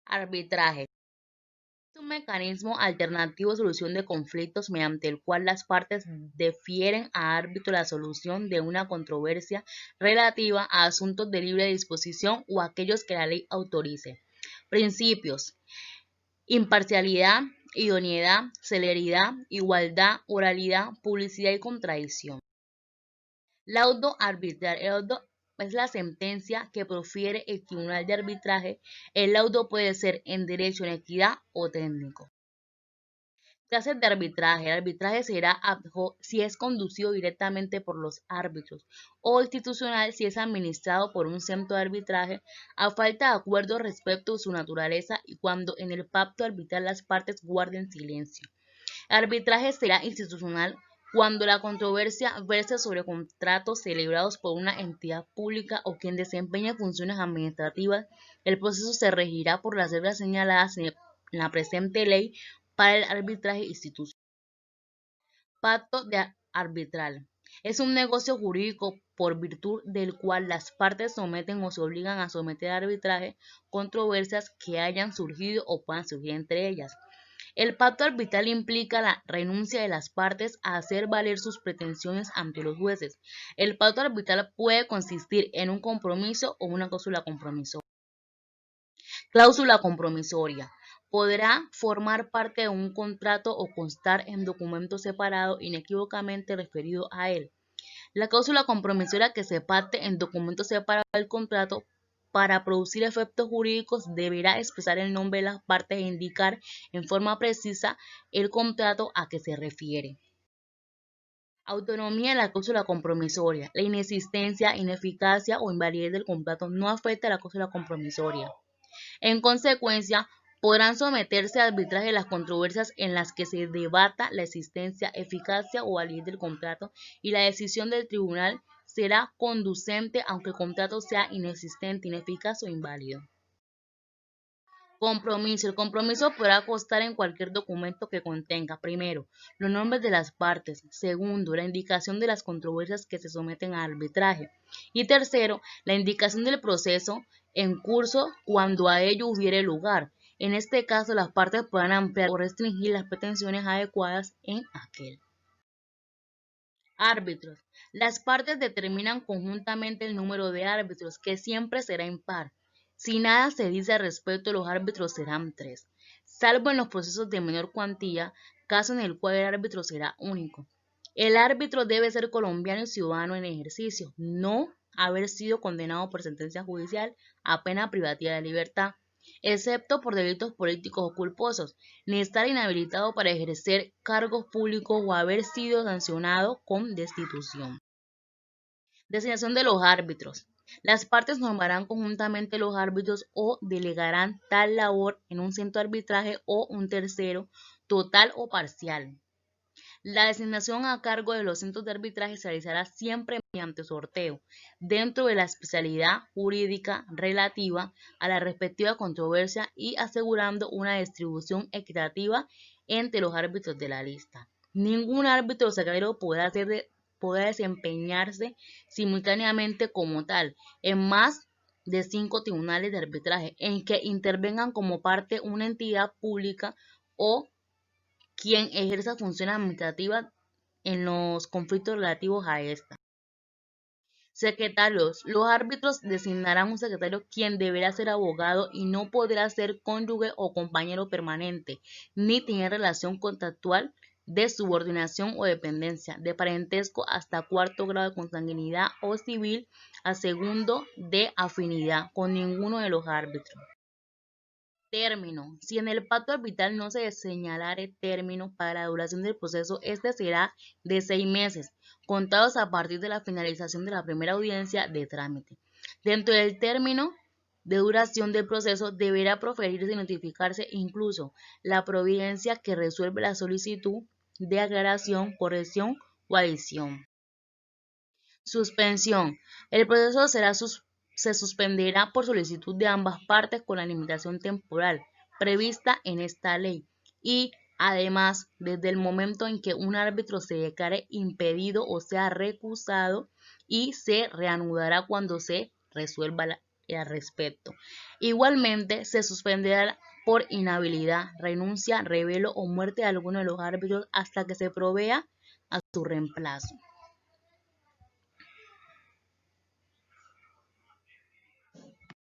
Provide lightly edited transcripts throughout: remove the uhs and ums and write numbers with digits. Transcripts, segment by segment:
Arbitraje. Es un mecanismo alternativo de solución de conflictos mediante el cual las partes defieren a árbitro la solución de una controversia relativa a asuntos de libre disposición o aquellos que la ley autorice. Principios: imparcialidad, idoneidad, celeridad, igualdad, oralidad, publicidad y contradicción. Laudo arbitral. El laudo es la sentencia que profiere el tribunal de arbitraje. El laudo puede ser en derecho, en equidad o técnico. Clases de arbitraje. El arbitraje será ad hoc si es conducido directamente por los árbitros o institucional si es administrado por un centro de arbitraje a falta de acuerdo respecto a su naturaleza y cuando en el pacto arbitral las partes guarden silencio. El arbitraje será institucional cuando la controversia verse sobre contratos celebrados por una entidad pública o quien desempeña funciones administrativas. El proceso se regirá por las reglas señaladas en la presente ley para el arbitraje institucional. Pacto de arbitral. Es un negocio jurídico por virtud del cual las partes someten o se obligan a someter a arbitraje controversias que hayan surgido o puedan surgir entre ellas. El pacto arbitral implica la renuncia de las partes a hacer valer sus pretensiones ante los jueces. El pacto arbitral puede consistir en un compromiso o una cláusula compromisoria. Cláusula compromisoria. Podrá formar parte de un contrato o constar en documento separado inequívocamente referido a él. La cláusula compromisoria que se pacte en documento separado del contrato para producir efectos jurídicos deberá expresar el nombre de las partes e indicar en forma precisa el contrato a que se refiere. Autonomía de la cláusula compromisoria. La inexistencia, ineficacia o invalidez del contrato no afecta a la cláusula compromisoria. En consecuencia, podrán someterse a arbitraje las controversias en las que se debata la existencia, eficacia o validez del contrato y la decisión del tribunal será conducente aunque el contrato sea inexistente, ineficaz o inválido. Compromiso. El compromiso podrá constar en cualquier documento que contenga, primero, los nombres de las partes, segundo, la indicación de las controversias que se someten a arbitraje y tercero, la indicación del proceso en curso cuando a ello hubiere lugar. En este caso, las partes podrán ampliar o restringir las pretensiones adecuadas en aquel. Árbitros. Las partes determinan conjuntamente el número de árbitros, que siempre será impar. Si nada se dice al respecto, los árbitros serán 3, salvo en los procesos de menor cuantía, caso en el cual el árbitro será único. El árbitro debe ser colombiano y ciudadano en ejercicio, no haber sido condenado por sentencia judicial a pena privativa de libertad, excepto por delitos políticos o culposos, ni estar inhabilitado para ejercer cargos públicos o haber sido sancionado con destitución. Designación de los árbitros. Las partes normarán conjuntamente los árbitros o delegarán tal labor en un centro de arbitraje o un tercero, total o parcial. La designación a cargo de los centros de arbitraje se realizará siempre mediante sorteo, dentro de la especialidad jurídica relativa a la respectiva controversia y asegurando una distribución equitativa entre los árbitros de la lista. Ningún árbitro secretario podrá desempeñarse simultáneamente como tal en más de 5 tribunales de arbitraje en que intervengan como parte una entidad pública o quien ejerza funciones administrativas en los conflictos relativos a esta. Secretarios. Los árbitros designarán un secretario quien deberá ser abogado y no podrá ser cónyuge o compañero permanente, ni tener relación contractual de subordinación o dependencia, de parentesco hasta 4º grado de consanguinidad o civil a 2º de afinidad con ninguno de los árbitros. Término. Si en el pacto arbitral no se señalare término para la duración del proceso, este será de 6 meses, contados a partir de la finalización de la primera audiencia de trámite. Dentro del término de duración del proceso deberá proferirse y notificarse incluso la providencia que resuelve la solicitud de aclaración, corrección o adición. Suspensión. El proceso se suspenderá por solicitud de ambas partes con la limitación temporal prevista en esta ley y, además, desde el momento en que un árbitro se declare impedido o sea recusado y se reanudará cuando se resuelva al respecto. Igualmente, se suspenderá por inhabilidad, renuncia, revelo o muerte de alguno de los árbitros hasta que se provea a su reemplazo.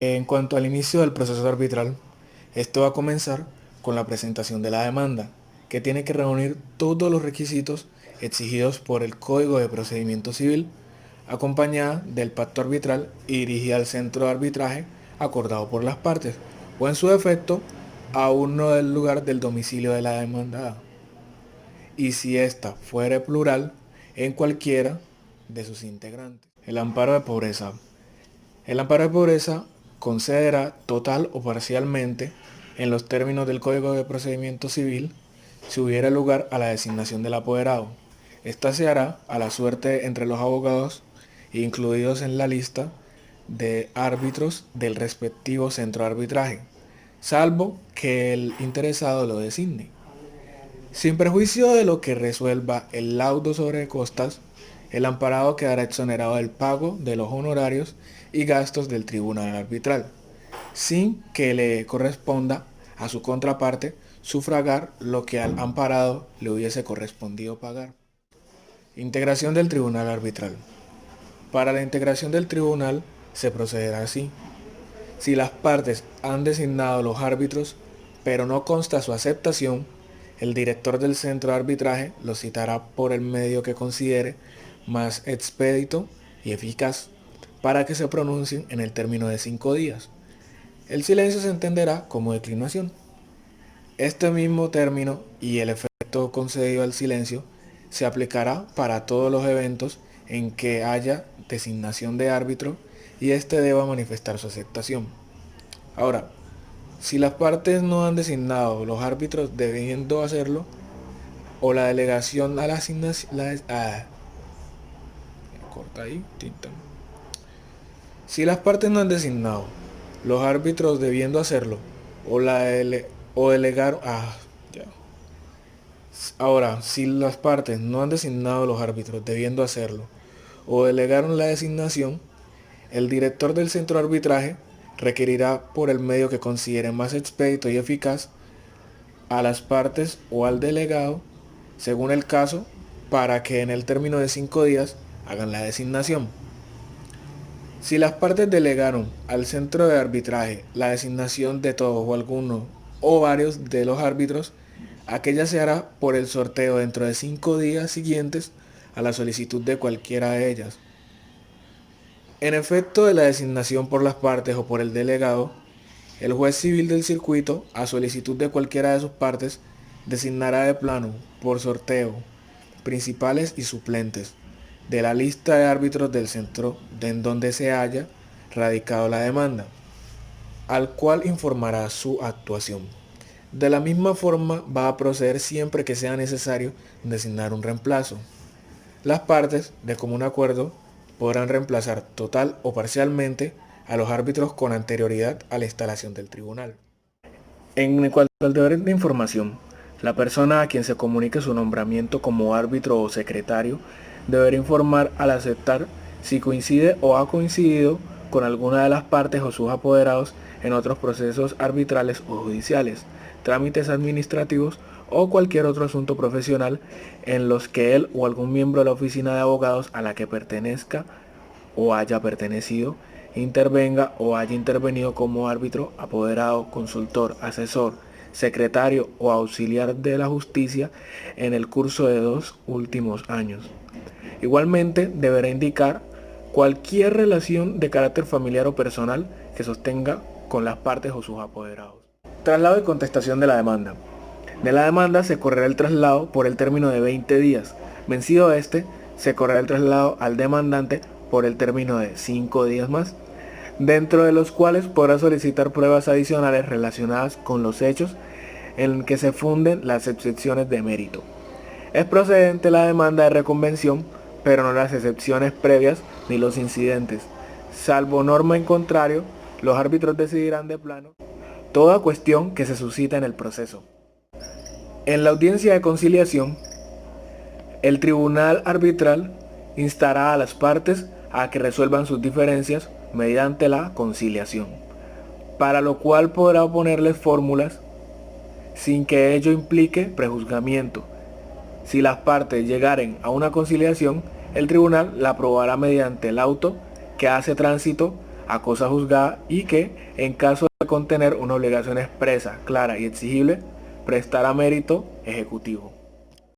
En cuanto al inicio del proceso arbitral, esto va a comenzar con la presentación de la demanda, que tiene que reunir todos los requisitos exigidos por el Código de Procedimiento Civil, acompañada del pacto arbitral y dirigida al centro de arbitraje acordado por las partes, o en su defecto, a uno del lugar del domicilio de la demandada. Y si ésta fuere plural, en cualquiera de sus integrantes. El amparo de pobreza. El amparo de pobreza concederá total o parcialmente, en los términos del Código de Procedimiento Civil, si hubiera lugar a la designación del apoderado. Esta se hará a la suerte entre los abogados incluidos en la lista de árbitros del respectivo centro de arbitraje, salvo que el interesado lo designe. Sin perjuicio de lo que resuelva el laudo sobre costas, el amparado quedará exonerado del pago de los honorarios y gastos del tribunal arbitral, sin que le corresponda a su contraparte sufragar lo que al amparado le hubiese correspondido pagar. Integración del tribunal arbitral. Para la integración del tribunal se procederá así. Si las partes han designado los árbitros, pero no consta su aceptación, el director del centro de arbitraje los citará por el medio que considere más expedito y eficaz para que se pronuncien en el término de 5 días. El silencio se entenderá como declinación. Este mismo término y el efecto concedido al silencio se aplicará para todos los eventos en que haya designación de árbitro y éste deba manifestar su aceptación. Ahora, si las partes no han designado los árbitros debiendo hacerlo, o la delegación a la asignación... corta ahí, tinta. Si las partes no han designado los árbitros debiendo hacerlo, o delegaron... ya. Ahora, si las partes no han designado los árbitros debiendo hacerlo, o delegaron la designación, el director del centro de arbitraje requerirá por el medio que considere más expedito y eficaz a las partes o al delegado, según el caso, para que en el término de 5 días hagan la designación. Si las partes delegaron al centro de arbitraje la designación de todos o alguno o varios de los árbitros, aquella se hará por el sorteo dentro de 5 días siguientes a la solicitud de cualquiera de ellas. En efecto de la designación por las partes o por el delegado, el juez civil del circuito, a solicitud de cualquiera de sus partes, designará de plano, por sorteo, principales y suplentes de la lista de árbitros del centro en donde se haya radicado la demanda, al cual informará su actuación. De la misma forma va a proceder siempre que sea necesario designar un reemplazo. Las partes, de común acuerdo, podrán reemplazar total o parcialmente a los árbitros con anterioridad a la instalación del tribunal. En cuanto al deber de información, la persona a quien se comunique su nombramiento como árbitro o secretario deberá informar al aceptar si coincide o ha coincidido con alguna de las partes o sus apoderados en otros procesos arbitrales o judiciales, trámites administrativos o cualquier otro asunto profesional en los que él o algún miembro de la oficina de abogados a la que pertenezca o haya pertenecido, intervenga o haya intervenido como árbitro, apoderado, consultor, asesor, secretario o auxiliar de la justicia en el curso de 2 últimos años. Igualmente deberá indicar cualquier relación de carácter familiar o personal que sostenga con las partes o sus apoderados. Traslado y contestación de la demanda. De la demanda se correrá el traslado por el término de 20 días. Vencido este, se correrá el traslado al demandante por el término de 5 días más, dentro de los cuales podrá solicitar pruebas adicionales relacionadas con los hechos en que se funden las excepciones de mérito. Es procedente la demanda de reconvención, pero no las excepciones previas ni los incidentes. Salvo norma en contrario, los árbitros decidirán de plano toda cuestión que se suscita en el proceso. En la audiencia de conciliación, el tribunal arbitral instará a las partes a que resuelvan sus diferencias mediante la conciliación, para lo cual podrá oponerles fórmulas sin que ello implique prejuzgamiento. Si las partes llegaren a una conciliación, el tribunal la aprobará mediante el auto que hace tránsito a cosa juzgada y que, en caso de contener una obligación expresa, clara y exigible, prestará mérito ejecutivo.